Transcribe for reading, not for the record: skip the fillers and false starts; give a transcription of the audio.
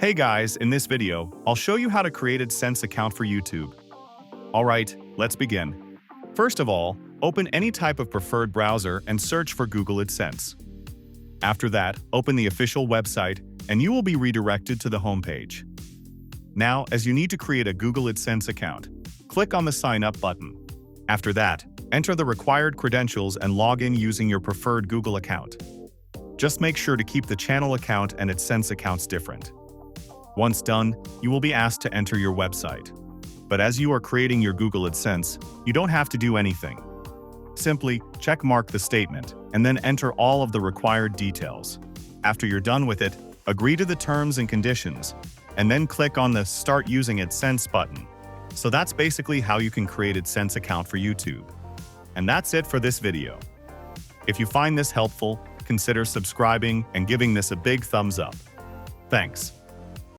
Hey guys, in this video, I'll show you how to create an Adsense account for YouTube. Alright, let's begin. First of all, open any type of preferred browser and search for Google Adsense. After that, open the official website and you will be redirected to the homepage. Now, as you need to create a Google Adsense account, click on the Sign Up button. After that, enter the required credentials and log in using your preferred Google account. Just make sure to keep the channel account and Adsense accounts different. Once done, you will be asked to enter your website. But as you are creating your Google Adsense, you don't have to do anything. Simply check mark the statement and then enter all of the required details. After you're done with it, agree to the terms and conditions, and then click on the Start Using Adsense button. So that's basically how you can create an Adsense account for YouTube. And that's it for this video. If you find this helpful, consider subscribing and giving this a big thumbs up. Thanks.